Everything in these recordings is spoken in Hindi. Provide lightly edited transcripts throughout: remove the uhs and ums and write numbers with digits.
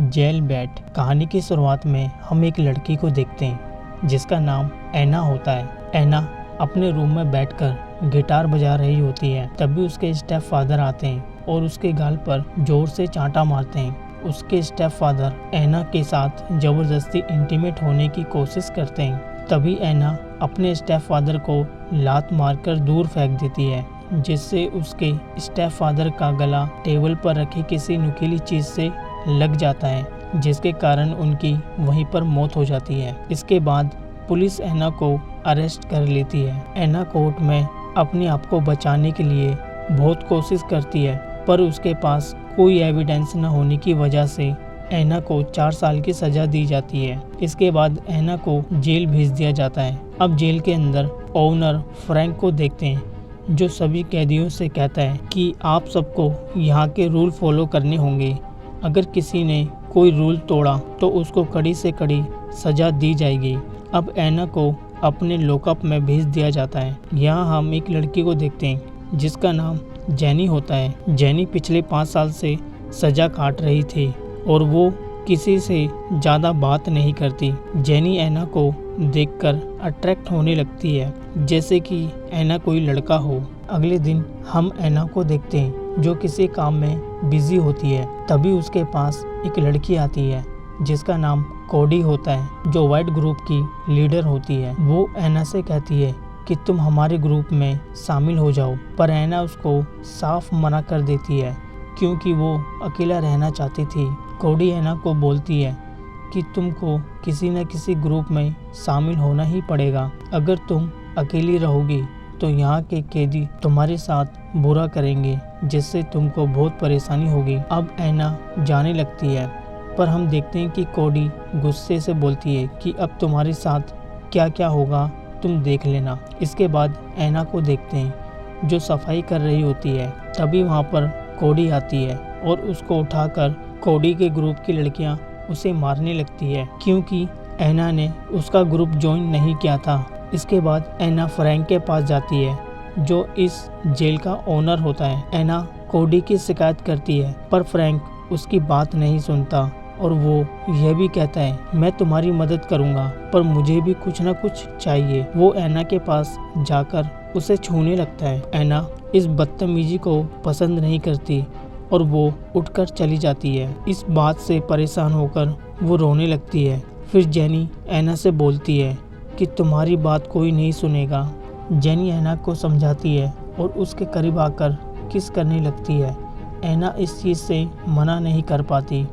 Jail bat. कहानी की शुरुआत में हम एक लड़की को देखते हैं जिसका नाम ऐना होता है। ऐना अपने रूम में बैठकर गिटार बजा रही होती है। तभी उसके स्टेप फादर आते हैं और उसके गाल पर जोर से चांटा मारते हैं। उसके स्टेप फादर ऐना के साथ जबरदस्ती इंटीमेट होने की कोशिश करते हैं। तभी ऐना अपने स्टेप फादर को लात मारकर दूर फेंक देती है, जिससे उसके स्टेप फादर का गला टेबल पर रखी किसी नुकीली चीज से लग जाता है, जिसके कारण उनकी वहीं पर मौत हो जाती है। इसके बाद पुलिस ऐना को अरेस्ट कर लेती है। ऐना कोर्ट में अपने आप को बचाने के लिए बहुत कोशिश करती है, पर उसके पास कोई एविडेंस न होने की वजह से ऐना को 4 साल की सजा दी जाती है। इसके बाद ऐना को जेल भेज दिया जाता है। अब जेल के अंदर ओनर फ्रैंक को देखते हैं, जो सभी कैदियों से कहता है कि आप सबको यहाँ के रूल फॉलो करने होंगे। अगर किसी ने कोई रूल तोड़ा तो उसको कड़ी से कड़ी सजा दी जाएगी। अब ऐना को अपने लॉकअप में भेज दिया जाता है। यहाँ हम एक लड़की को देखते हैं जिसका नाम जेनी होता है। जेनी पिछले 5 साल से सजा काट रही थी और वो किसी से ज़्यादा बात नहीं करती। जेनी ऐना को देखकर अट्रैक्ट होने लगती है, जैसे कि ऐना कोई लड़का हो। अगले दिन हम ऐना को देखते हैं जो किसी काम में बिजी होती है। तभी उसके पास एक लड़की आती है जिसका नाम कोडी होता है, जो वाइट ग्रुप की लीडर होती है। वो ऐना से कहती है कि तुम हमारे ग्रुप में शामिल हो जाओ, पर ऐना उसको साफ मना कर देती है क्योंकि वो अकेला रहना चाहती थी। कोडी ऐना को बोलती है कि तुमको किसी न किसी ग्रुप में शामिल होना ही पड़ेगा। अगर तुम अकेली रहोगी तो यहाँ के कैदी तुम्हारे साथ बुरा करेंगे, जिससे तुमको बहुत परेशानी होगी। अब ऐना जाने लगती है, पर हम देखते हैं कि कोडी गुस्से से बोलती है कि अब तुम्हारे साथ क्या क्या होगा तुम देख लेना। इसके बाद ऐना को देखते हैं जो सफाई कर रही होती है। तभी वहाँ पर कोडी आती है और उसको उठाकर कोडी के ग्रुप की लड़कियाँ उसे मारने लगती है क्योंकि ऐना ने उसका ग्रुप ज्वाइन नहीं किया था। इसके बाद ऐना फ्रैंक के पास जाती है जो इस जेल का ओनर होता है। ऐना कोडी की शिकायत करती है, पर फ्रैंक उसकी बात नहीं सुनता और वो यह भी कहता है मैं तुम्हारी मदद करूंगा, पर मुझे भी कुछ ना कुछ चाहिए। वो ऐना के पास जाकर उसे छूने लगता है। ऐना इस बदतमीजी को पसंद नहीं करती और वो उठकर चली जाती है। इस बात से परेशान होकर वो रोने लगती है। फिर जेनी ऐना से बोलती है कि तुम्हारी बात कोई नहीं सुनेगा। जेनी ऐना को समझाती है और उसके करीब आकर किस करने लगती है। ऐना इस चीज़ से मना नहीं कर पाती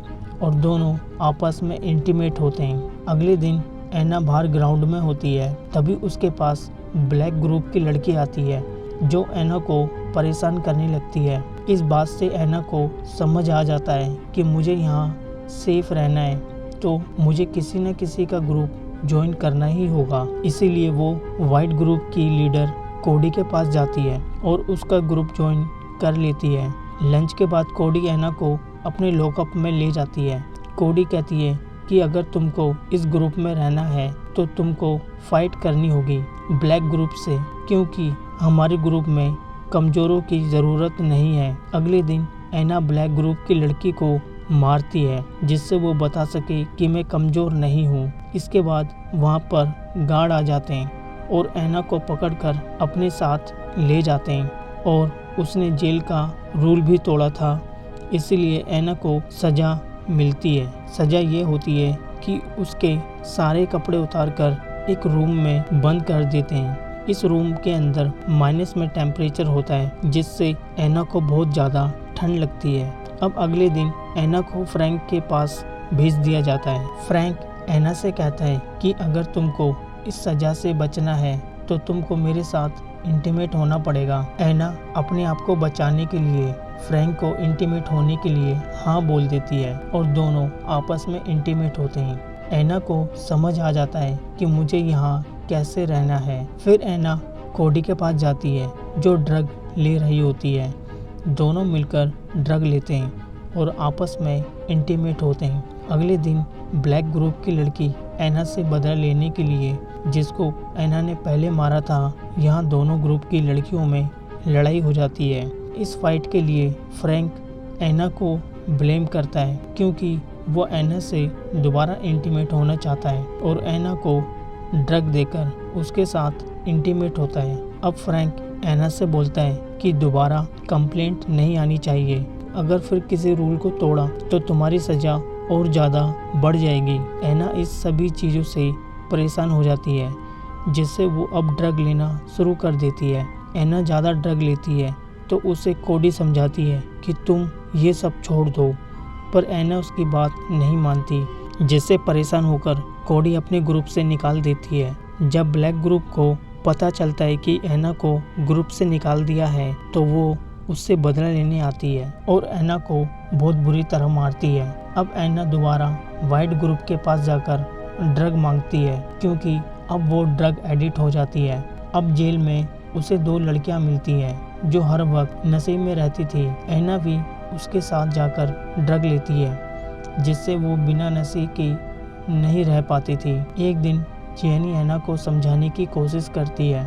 और दोनों आपस में इंटीमेट होते हैं। अगले दिन ऐना बाहर ग्राउंड में होती है। तभी उसके पास ब्लैक ग्रुप की लड़की आती है जो ऐना को परेशान करने लगती है। इस बात से ऐना को समझ आ जाता है कि मुझे यहाँ सेफ रहना है, तो मुझे किसी न किसी का ग्रुप ज्वाइन करना ही होगा। इसीलिए वो वाइट ग्रुप की लीडर कोडी के पास जाती है और उसका ग्रुप ज्वाइन कर लेती है। लंच के बाद कोडी ऐना को अपने लॉकअप में ले जाती है। कोडी कहती है कि अगर तुमको इस ग्रुप में रहना है तो तुमको फाइट करनी होगी ब्लैक ग्रुप से, क्योंकि हमारे ग्रुप में कमज़ोरों की ज़रूरत नहीं है। अगले दिन ऐना ब्लैक ग्रुप की लड़की को मारती है, जिससे वो बता सके कि मैं कमज़ोर नहीं हूँ। इसके बाद वहाँ पर गार्ड आ जाते हैं और ऐना को पकड़कर अपने साथ ले जाते हैं और उसने जेल का रूल भी तोड़ा था, इसीलिए ऐना को सज़ा मिलती है। सज़ा ये होती है कि उसके सारे कपड़े उतारकर एक रूम में बंद कर देते हैं। इस रूम के अंदर माइनस में टेम्परेचर होता है, जिससे ऐना को बहुत ज़्यादा ठंड लगती है। अब अगले दिन ऐना को फ्रैंक के पास भेज दिया जाता है। फ्रैंक ऐना से कहता है कि अगर तुमको इस सज़ा से बचना है तो तुमको मेरे साथ इंटीमेट होना पड़ेगा। ऐना अपने आप को बचाने के लिए फ्रैंक को इंटीमेट होने के लिए हाँ बोल देती है और दोनों आपस में इंटीमेट होते हैं। ऐना को समझ आ जाता है कि मुझे यहाँ कैसे रहना है। फिर ऐना कोडी के पास जाती है जो ड्रग ले रही होती है। दोनों मिलकर ड्रग लेते हैं और आपस में इंटीमेट होते हैं। अगले दिन ब्लैक ग्रुप की लड़की ऐना से बदला लेने के लिए, जिसको ऐना ने पहले मारा था, यहाँ दोनों ग्रुप की लड़कियों में लड़ाई हो जाती है। इस फाइट के लिए फ्रैंक ऐना को ब्लेम करता है क्योंकि वो एना से दोबारा इंटीमेट होना चाहता है और एना को ड्रग देकर उसके साथ इंटीमेट होता है। अब फ्रैंक एना से बोलता है कि दोबारा कंप्लेंट नहीं आनी चाहिए, अगर फिर किसी रूल को तोड़ा तो तुम्हारी सज़ा और ज़्यादा बढ़ जाएगी। एना इस सभी चीज़ों से परेशान हो जाती है, जिससे वो अब ड्रग लेना शुरू कर देती है। एना ज़्यादा ड्रग लेती है तो उसे कोडी समझाती है कि तुम ये सब छोड़ दो, पर एना उसकी बात नहीं मानती, जिससे परेशान होकर कोडी अपने ग्रुप से निकाल देती है। जब ब्लैक ग्रुप को पता चलता है कि एना को ग्रुप से निकाल दिया है तो वो उससे बदला लेने आती है और एना को बहुत बुरी तरह मारती है। अब एना दोबारा वाइट ग्रुप के पास जाकर ड्रग मांगती है, क्योंकि अब वो ड्रग एडिक्ट हो जाती है। अब जेल में उसे 2 लड़कियां मिलती हैं जो हर वक्त नशे में रहती थी। एना भी उसके साथ जाकर ड्रग लेती है, जिससे वो बिना नशे के नहीं रह पाती थी। एक दिन जेनी एना को समझाने की कोशिश करती है,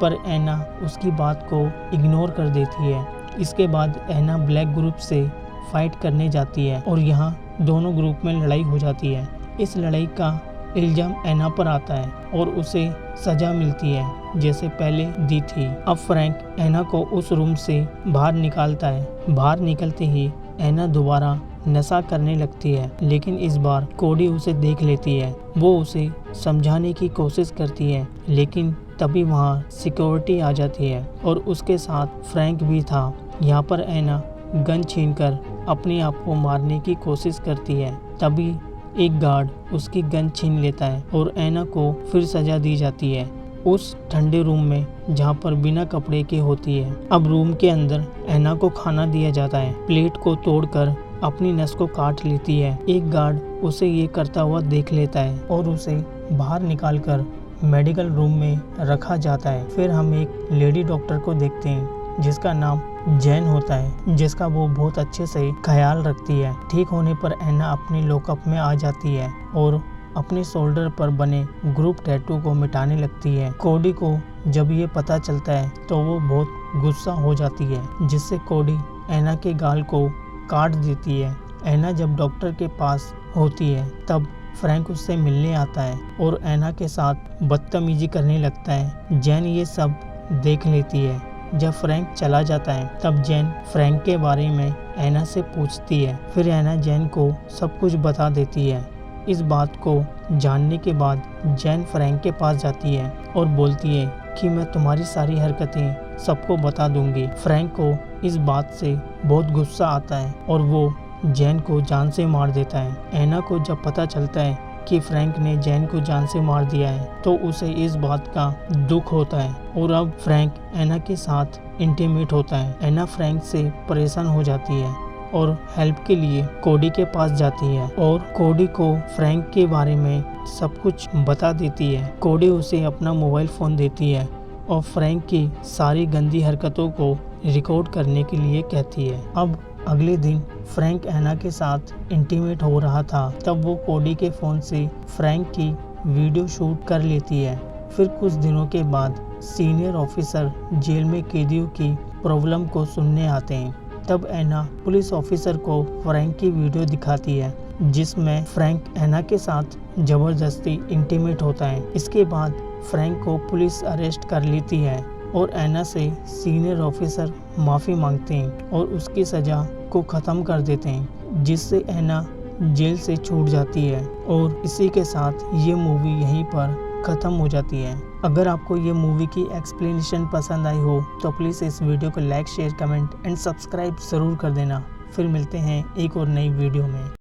पर एना उसकी बात को इग्नोर कर देती है। इसके बाद एना ब्लैक ग्रुप से फाइट करने जाती है और यहाँ दोनों ग्रुप में लड़ाई हो जाती है। इस लड़ाई का इल्जाम एना पर आता है और उसे सजा मिलती है जैसे पहले दी थी। अब फ्रैंक एना को उस रूम से बाहर निकालता है। बाहर निकलते ही एना दोबारा नशा करने लगती है, लेकिन इस बार कोडी उसे देख लेती है। वो उसे समझाने की कोशिश करती है, लेकिन तभी वहाँ सिक्योरिटी आ जाती है और उसके साथ फ्रैंक भी था। यहाँ पर एना गन छीनकर अपने आप को मारने की कोशिश करती है। तभी एक गार्ड उसकी गन छीन लेता है और एना को फिर सजा दी जाती है उस ठंडे रूम में जहाँ पर बिना कपड़े के होती है। अब रूम के अंदर एना को खाना दिया जाता है। प्लेट को तोड़कर अपनी नस को काट लेती है। एक गार्ड उसे ये करता हुआ देख लेता है और उसे बाहर निकालकर मेडिकल रूम में रखा जाता है। फिर हम एक लेडी डॉक्टर को देखते हैं जिसका नाम जैन होता है, जिसका वो बहुत अच्छे से ख्याल रखती है। ठीक होने पर एना अपने लॉकअप में आ जाती है और अपने शोल्डर पर बने ग्रुप टैटू को मिटाने लगती है। कोडी को जब ये पता चलता है तो वो बहुत गुस्सा हो जाती है, जिससे कोडी एना के गाल को काट देती है। एना जब डॉक्टर के पास होती है तब फ्रैंक उससे मिलने आता है और एना के साथ बदतमीजी करने लगता है। जैन ये सब देख लेती है। जब फ्रैंक चला जाता है तब जैन फ्रैंक के बारे में एना से पूछती है। फिर एना जैन को सब कुछ बता देती है। इस बात को जानने के बाद जैन फ्रैंक के पास जाती है और बोलती है कि मैं तुम्हारी सारी हरकतें सबको बता दूंगी। फ्रैंक को इस बात से बहुत गुस्सा आता है और वो जैन को जान से मार देता है। एना को जब पता चलता है कि फ्रैंक ने जैन को जान से मार दिया है तो उसे इस बात का दुख होता है और अब फ्रैंक एना के साथ इंटीमेट होता है। एना फ्रैंक से परेशान हो जाती है और हेल्प के लिए कोडी के पास जाती है और कोडी को फ्रैंक के बारे में सब कुछ बता देती है। कोडी उसे अपना मोबाइल फ़ोन देती है और फ्रैंक की सारी गंदी हरकतों को रिकॉर्ड करने के लिए कहती है। अब अगले दिन फ्रैंक एना के साथ इंटीमेट हो रहा था, तब वो कोडी के फ़ोन से फ्रैंक की वीडियो शूट कर लेती है। फिर कुछ दिनों के बाद सीनियर ऑफिसर जेल में कैदियों की प्रॉब्लम को सुनने आते हैं। तब एना पुलिस ऑफिसर को फ्रैंक की वीडियो दिखाती है जिसमें फ्रैंक एना के साथ ज़बरदस्ती इंटीमेट होता है। इसके बाद फ्रैंक को पुलिस अरेस्ट कर लेती है और एना से सीनियर ऑफिसर माफ़ी मांगते हैं और उसकी सज़ा को ख़त्म कर देते हैं, जिससे एना जेल से छूट जाती है। और इसी के साथ ये मूवी यहीं पर ख़त्म हो जाती है। अगर आपको ये मूवी की एक्सप्लेनेशन पसंद आई हो तो प्लीज़ इस वीडियो को like, share, comment and subscribe ज़रूर कर देना। फिर मिलते हैं एक और नई वीडियो में।